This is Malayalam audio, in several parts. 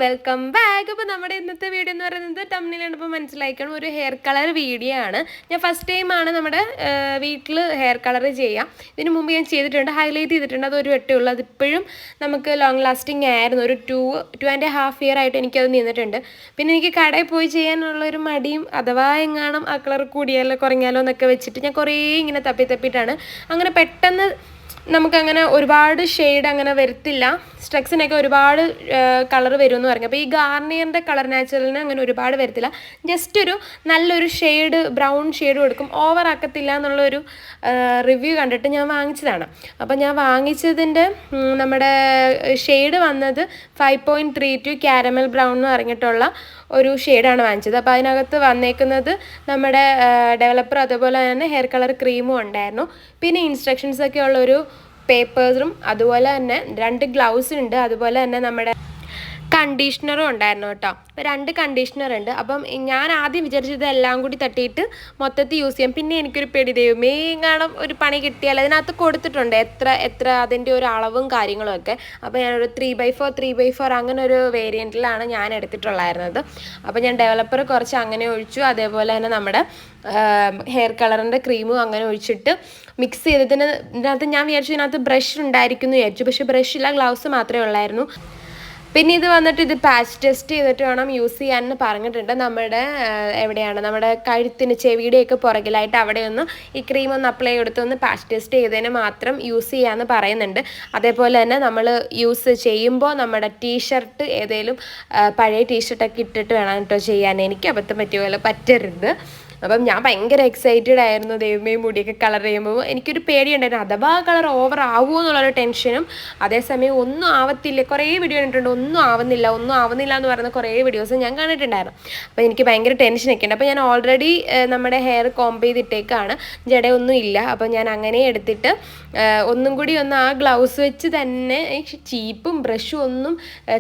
Welcome back. അപ്പോൾ നമ്മുടെ ഇന്നത്തെ വീഡിയോ എന്ന് പറയുന്നത് തമ്മിലാണ് മനസ്സിലാക്കണം, ഒരു ഹെയർ കളർ വീഡിയോ ആണ്. ഞാൻ ഫസ്റ്റ് ടൈമാണ് നമ്മുടെ വീട്ടിൽ ഹെയർ കളർ ചെയ്യാം. ഇതിന് മുമ്പ് ഞാൻ ചെയ്തിട്ടുണ്ട്, ഹൈലൈറ്റ് ചെയ്തിട്ടുണ്ട്, അതൊരു വട്ടേ ഉള്ളൂ. അതിപ്പോഴും നമുക്ക് ലോങ് ലാസ്റ്റിംഗ് ആയിരുന്നു. ഒരു 2.5 ഇയർ ആയിട്ട് എനിക്കത് നിന്നിട്ടുണ്ട്. പിന്നെ എനിക്ക് കടയിൽ പോയി ചെയ്യാനുള്ളൊരു മടിയും, അഥവാ എങ്ങാനും ആ കളർ കൂടിയാലോ കുറഞ്ഞാലോ എന്നൊക്കെ വെച്ചിട്ട് ഞാൻ കുറേ ഇങ്ങനെ തപ്പിയിട്ടാണ്. അങ്ങനെ പെട്ടെന്ന് നമുക്കങ്ങനെ ഒരുപാട് ഷെയ്ഡ് അങ്ങനെ വരത്തില്ല. സ്ട്രക്സിനൊക്കെ ഒരുപാട് കളർ വരുമെന്ന് പറഞ്ഞു. അപ്പോൾ ഈ ഗാർണിയറിൻ്റെ കളർ നാച്ചുറലിന് അങ്ങനെ ഒരുപാട് വരത്തില്ല. ജസ്റ്റ് ഒരു നല്ലൊരു ഷെയ്ഡ്, ബ്രൗൺ ഷെയ്ഡ് കൊടുക്കും, ഓവർ ആക്കത്തില്ല എന്നുള്ളൊരു റിവ്യൂ കണ്ടിട്ട് ഞാൻ വാങ്ങിച്ചതാണ്. അപ്പോൾ ഞാൻ വാങ്ങിച്ചതിൻ്റെ നമ്മുടെ ഷെയ്ഡ് വന്നത് 5.32 ക്യാരമൽ ബ്രൗൺ എന്ന് പറഞ്ഞിട്ടുള്ള ഒരു ഷെയ്ഡാണ് വാങ്ങിച്ചത്. അപ്പോൾ അതിനകത്ത് വന്നേക്കുന്നത് നമ്മുടെ ഡെവലപ്പർ, അതുപോലെ തന്നെ ഹെയർ കളർ ക്രീമും ഉണ്ടായിരുന്നു. പിന്നെ ഇൻസ്ട്രക്ഷൻസൊക്കെ ഉള്ളൊരു പേപ്പേഴ്സും, അതുപോലെ തന്നെ 2 ഗ്ലൗസ് ഉണ്ട്, അതുപോലെ തന്നെ നമ്മുടെ കണ്ടീഷണറും ഉണ്ടായിരുന്നു കേട്ടോ. അപ്പോൾ 2 കണ്ടീഷണർ ഉണ്ട്. അപ്പം ഞാൻ ആദ്യം വിചാരിച്ചത് എല്ലാം കൂടി തട്ടിയിട്ട് മൊത്തത്തിൽ യൂസ് ചെയ്യാം. പിന്നെ എനിക്കൊരു പേടി, ദൈവമേ എങ്ങാനും ഒരു പണി കിട്ടിയാൽ അതിനകത്ത് കൊടുത്തിട്ടുണ്ട് എത്ര അതിൻ്റെ ഒരു അളവും കാര്യങ്ങളും ഒക്കെ. അപ്പോൾ ഞാനൊരു 3x4 അങ്ങനെ ഒരു വേരിയൻറ്റിലാണ് ഞാൻ എടുത്തിട്ടുള്ളായിരുന്നത്. അപ്പോൾ ഞാൻ ഡെവലപ്പർ കുറച്ച് അങ്ങനെ ഒഴിച്ചു, അതേപോലെ തന്നെ നമ്മുടെ ഹെയർ കളറിൻ്റെ ക്രീമും അങ്ങനെ ഒഴിച്ചിട്ട് മിക്സ് ചെയ്തതിനകത്ത് ഞാൻ വിചാരിച്ചു ഇതിനകത്ത് ബ്രഷ് ഉണ്ടായിരിക്കും എന്ന് വിചാരിച്ചു. പക്ഷേ ബ്രഷില്ല, ഗ്ലൗസ് മാത്രമേ ഉള്ളായിരുന്നു. പിന്നെ ഇത് വന്നിട്ട് ഇത് പാച്ച് ടെസ്റ്റ് ചെയ്തിട്ട് വേണം യൂസ് ചെയ്യാനെന്ന് പറഞ്ഞിട്ടുണ്ട്. നമ്മുടെ എവിടെയാണ് നമ്മുടെ കഴുത്തിന്, ചെവിയുടെയൊക്കെ പുറകിലായിട്ട് അവിടെ ഒന്ന് ഈ ക്രീം ഒന്ന് അപ്ലൈ കൊടുത്തൊന്ന് പാച്ച് ടെസ്റ്റ് ചെയ്തതിന് മാത്രം യൂസ് ചെയ്യാമെന്ന് പറയുന്നുണ്ട്. അതേപോലെ തന്നെ നമ്മൾ യൂസ് ചെയ്യുമ്പോൾ നമ്മുടെ ടീഷർട്ട് ഏതെങ്കിലും പഴയ ടീഷർട്ടൊക്കെ ഇട്ടിട്ട് വേണം കേട്ടോ ചെയ്യാൻ. എനിക്ക് അബദ്ധം പറ്റിയ പോലെ പറ്റരുത്. അപ്പം ഞാൻ ഭയങ്കര എക്സൈറ്റഡ് ആയിരുന്നു. ദൈവമേ മുടിയൊക്കെ കളർ ചെയ്യുമ്പോൾ എനിക്കൊരു പേടിയുണ്ടായിരുന്നു, അഥവാ കളർ ഓവർ ആവുമോ എന്നുള്ളൊരു ടെൻഷനും. അതേസമയം ഒന്നും ആവത്തില്ല, കുറേ വീഡിയോ കണ്ടിട്ടുണ്ട്, ഒന്നും ആവുന്നില്ല എന്ന് പറയുന്ന കുറേ വീഡിയോസ് ഞാൻ കണ്ടിട്ടുണ്ടായിരുന്നു. അപ്പോൾ എനിക്ക് ഭയങ്കര ടെൻഷനൊക്കെ ഉണ്ട്. അപ്പോൾ ഞാൻ ഓൾറെഡി നമ്മുടെ ഹെയർ കോംബ് ചെയ്തിട്ടേക്കാണ്, ജടയൊന്നും ഇല്ല. അപ്പോൾ ഞാൻ അങ്ങനെ എടുത്തിട്ട് ഒന്നും കൂടി ഒന്ന് ആ ഗ്ലൗസ് വെച്ച് തന്നെ, ചീപ്പും ബ്രഷും ഒന്നും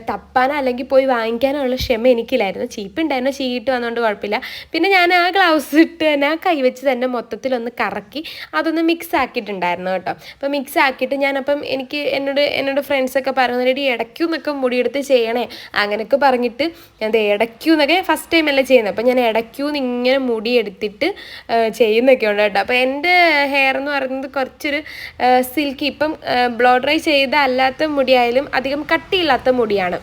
തപ്പാനോ അല്ലെങ്കിൽ പോയി വാങ്ങിക്കാനോ ഉള്ള ക്ഷമ എനിക്കില്ലായിരുന്നു. ചീപ്പ് ഉണ്ടായിരുന്നു, ചീട്ട് വന്നുകൊണ്ട് കുഴപ്പമില്ല. പിന്നെ ഞാൻ ആ ഗ്ലൗസ് ഇട്ട് തന്നെ ആ കൈ വെച്ച് തന്നെ മൊത്തത്തിലൊന്ന് കറക്കി അതൊന്ന് മിക്സ് ആക്കിയിട്ടുണ്ടായിരുന്നു കേട്ടോ. അപ്പോൾ മിക്സ് ആക്കിയിട്ട് ഞാനപ്പം എന്നോട് ഫ്രണ്ട്സൊക്കെ പറയുന്നത്, റെഡി ഇടയ്ക്കുന്നൊക്കെ മുടിയെടുത്ത് ചെയ്യണേ അങ്ങനെയൊക്കെ പറഞ്ഞിട്ട് ഞാൻ ഇടയ്ക്കുന്നൊക്കെ ഫസ്റ്റ് ടൈം അല്ലേ ചെയ്യുന്നത്. അപ്പോൾ ഞാൻ ഇടയ്ക്കൂന്ന് ഇങ്ങനെ മുടിയെടുത്തിട്ട് ചെയ്യുന്നൊക്കെ ഉണ്ട് കേട്ടോ. അപ്പോൾ എൻ്റെ ഹെയർ എന്ന് പറയുന്നത് കുറച്ചൊരു സിൽക്കി, ഇപ്പം ബ്ലോ ഡ്രൈ ചെയ്ത അല്ലാത്ത മുടിയായാലും അധികം കട്ടിയില്ലാത്ത മുടിയാണ്,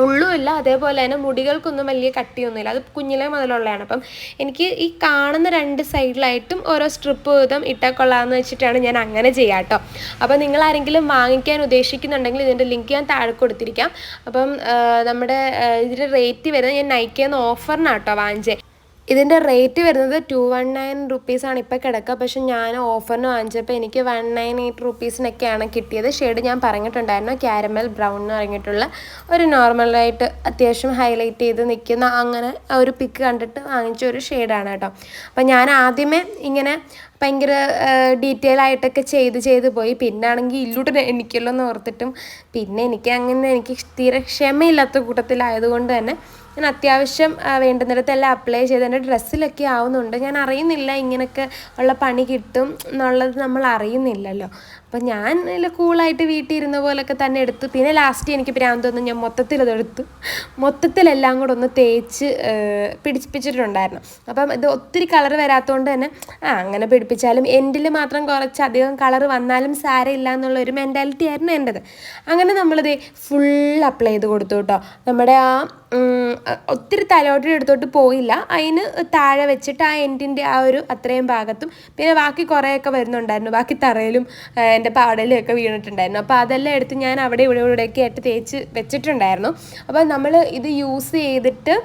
ഉള്ളുമില്ല, അതേപോലെ തന്നെ മുടികൾക്കൊന്നും വലിയ കട്ടിയൊന്നുമില്ല, അത് കുഞ്ഞിലേ മുതലുള്ളതാണ്. അപ്പം എനിക്ക് ഈ കാണുന്ന 2 സൈഡിലായിട്ടും ഓരോ സ്ട്രിപ്പ് വീതം ഇട്ടാൽ കൊള്ളാമെന്ന് വെച്ചിട്ടാണ് ഞാൻ അങ്ങനെ ചെയ്യാം കേട്ടോ. അപ്പോൾ നിങ്ങളാരെങ്കിലും വാങ്ങിക്കാൻ ഉദ്ദേശിക്കുന്നുണ്ടെങ്കിൽ ഇതിൻ്റെ ലിങ്ക് ഞാൻ താഴെ കൊടുത്തിരിക്കാം. അപ്പം നമ്മുടെ ഇതിൻ്റെ റേറ്റ് വരുന്നത്, ഞാൻ നൈക്കിന്ന് ഓഫറിനാണ് കേട്ടോ വാങ്ങിച്ചത്. ഇതിൻ്റെ റേറ്റ് വരുന്നത് 219 റുപ്പീസാണ് ഇപ്പോൾ കിടക്കുക. പക്ഷെ ഞാൻ ഓഫറിന് വാങ്ങിച്ചപ്പോൾ എനിക്ക് 198 റുപ്പീസിനൊക്കെയാണ് കിട്ടിയത്. ഷെയ്ഡ് ഞാൻ പറഞ്ഞിട്ടുണ്ടായിരുന്നു, ക്യാരമൽ ബ്രൗൺ എന്ന് പറഞ്ഞിട്ടുള്ള ഒരു നോർമലായിട്ട് അത്യാവശ്യം ഹൈലൈറ്റ് ചെയ്ത് നിൽക്കുന്ന അങ്ങനെ ഒരു പിക്ക് കണ്ടിട്ട് വാങ്ങിച്ച ഒരു ഷെയ്ഡാണ് കേട്ടോ. അപ്പം ഞാൻ ആദ്യമേ ഇങ്ങനെ ഭയങ്കര ഡീറ്റെയിൽ ആയിട്ടൊക്കെ ചെയ്ത് പോയി. പിന്നെ ആണെങ്കിൽ ഇല്ലൂട്ട് എനിക്കല്ലോ എന്ന് ഓർത്തിട്ടും പിന്നെ എനിക്ക് തീരെ ക്ഷമയില്ലാത്ത കൂട്ടത്തിലായതുകൊണ്ട് തന്നെ ഞാൻ അത്യാവശ്യം വേണ്ടുന്നിടത്തെല്ലാം അപ്ലൈ ചെയ്ത് എൻ്റെ ഡ്രസ്സിലൊക്കെ ആവുന്നുണ്ട്. ഞാൻ അറിയുന്നില്ല ഇങ്ങനെയൊക്കെ ഉള്ള പണി കിട്ടും എന്നുള്ളത് നമ്മൾ അറിയുന്നില്ലല്ലോ. അപ്പം ഞാൻ കൂളായിട്ട് വീട്ടിൽ ഇരുന്ന പോലൊക്കെ തന്നെ എടുത്തു. പിന്നെ ലാസ്റ്റ് എനിക്ക് ഭ്രാന്തൊന്നും, ഞാൻ മൊത്തത്തിലെല്ലാം കൂടെ ഒന്ന് തേച്ച് പിടിപ്പിച്ചിട്ടുണ്ടായിരുന്നു. അപ്പം ഇത് ഒത്തിരി കളർ വരാത്തതുകൊണ്ട് തന്നെ അങ്ങനെ പിടിപ്പിച്ചാലും എൻഡിൽ മാത്രം കുറച്ചധികം കളർ വന്നാലും സാരമില്ല എന്നുള്ളൊരു മെൻറ്റാലിറ്റി ആയിരുന്നു എൻ്റെത്. അങ്ങനെ നമ്മളിത് ഫുൾ അപ്ലൈ ചെയ്ത് കൊടുത്തു കേട്ടോ. നമ്മുടെ ആ ഒത്തിരി തലോട്ടി എടുത്തോട്ട് പോയില്ല, അതിന് താഴെ വെച്ചിട്ട് ആ എൻഡിൻ്റെ ആ ഒരു അത്രയും ഭാഗത്തും, പിന്നെ ബാക്കി കുറേയൊക്കെ വരുന്നുണ്ടായിരുന്നു, ബാക്കി തറയിലും എൻ്റെ പാടലും ഒക്കെ വീണിട്ടുണ്ടായിരുന്നു. അപ്പോൾ അതെല്ലാം എടുത്ത് ഞാൻ അവിടെ ഇവിടെയൊക്കെ ആയിട്ട് തേച്ച് വെച്ചിട്ടുണ്ടായിരുന്നു. അപ്പോൾ നമ്മൾ ഇത് യൂസ് ചെയ്തിട്ട്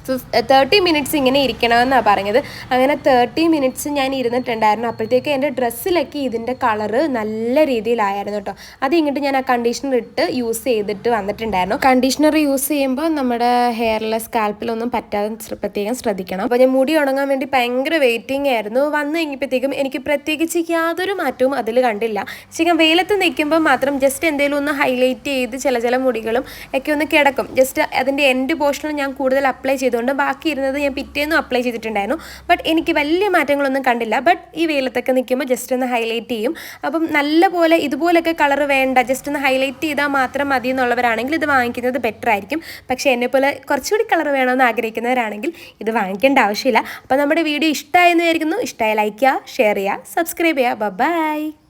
30 മിനിറ്റ്സ് ഇങ്ങനെ ഇരിക്കണമെന്നാണ് പറഞ്ഞത്. അങ്ങനെ 30 മിനിറ്റ്സ് ഞാൻ ഇരുന്നിട്ടുണ്ടായിരുന്നു. അപ്പോഴത്തേക്ക് എൻ്റെ ഡ്രസ്സിലൊക്കെ ഇതിൻ്റെ കളറ് നല്ല രീതിയിലായിരുന്നു കേട്ടോ. അത് ഇങ്ങോട്ട് ഞാൻ ആ കണ്ടീഷണർ ഇട്ട് യൂസ് ചെയ്തിട്ട് വന്നിട്ടുണ്ടായിരുന്നു. കണ്ടീഷണർ യൂസ് ചെയ്യുമ്പോൾ നമ്മുടെ ഹെയറിലെ സ്കാൽപ്പിലൊന്നും പറ്റാതെ പ്രത്യേകം ശ്രദ്ധിക്കണം. അപ്പോൾ ഞാൻ മുടി ഉണങ്ങാൻ വേണ്ടി ഭയങ്കര വെയിറ്റിംഗ് ആയിരുന്നു. വന്നു കഴിഞ്ഞപ്പോഴത്തേക്കും എനിക്ക് പ്രത്യേകിച്ച് യാതൊരു മാറ്റവും അതിൽ കണ്ടില്ല. ശരിക്കും വെയിലത്ത് നിൽക്കുമ്പോൾ മാത്രം ജസ്റ്റ് എന്തെങ്കിലും ഒന്ന് ഹൈലൈറ്റ് ചെയ്ത് ചില മുടികളും ഒക്കെ ഒന്ന് കിടക്കും. ജസ്റ്റ് അതിൻ്റെ എൻഡ് പോർഷനിൽ ഞാൻ കൂടുതൽ അപ്ലൈ ചെയ്തു ആയതുകൊണ്ട് ബാക്കി ഇരുന്നത് ഞാൻ പിറ്റേന്നും അപ്ലൈ ചെയ്തിട്ടുണ്ടായിരുന്നു. ബട്ട് എനിക്ക് വലിയ മാറ്റങ്ങളൊന്നും കണ്ടില്ല. ബട്ട് ഈ വെയിലത്തൊക്കെ നിൽക്കുമ്പോൾ ജസ്റ്റ് ഒന്ന് ഹൈലൈറ്റ് ചെയ്യും. അപ്പം നല്ലപോലെ ഇതുപോലൊക്കെ കളർ വേണ്ട, ജസ്റ്റ് ഒന്ന് ഹൈലൈറ്റ് ചെയ്താൽ മാത്രം മതി എന്നുള്ളവരാണെങ്കിൽ ഇത് വാങ്ങിക്കുന്നത് ബെറ്റർ ആയിരിക്കും. പക്ഷേ എന്നെപ്പോലെ കുറച്ചുകൂടി കളർ വേണമെന്ന് ആഗ്രഹിക്കുന്നവരാണെങ്കിൽ ഇത് വാങ്ങിക്കേണ്ട ആവശ്യമില്ല. അപ്പോൾ നമ്മുടെ വീഡിയോ ഇഷ്ടമായെന്ന് വിചാരിക്കുന്നു. ഇഷ്ടമായി ലൈക്ക് ചെയ്യുക, ഷെയർ ചെയ്യുക, സബ്സ്ക്രൈബ് ചെയ്യുക. ബൈ.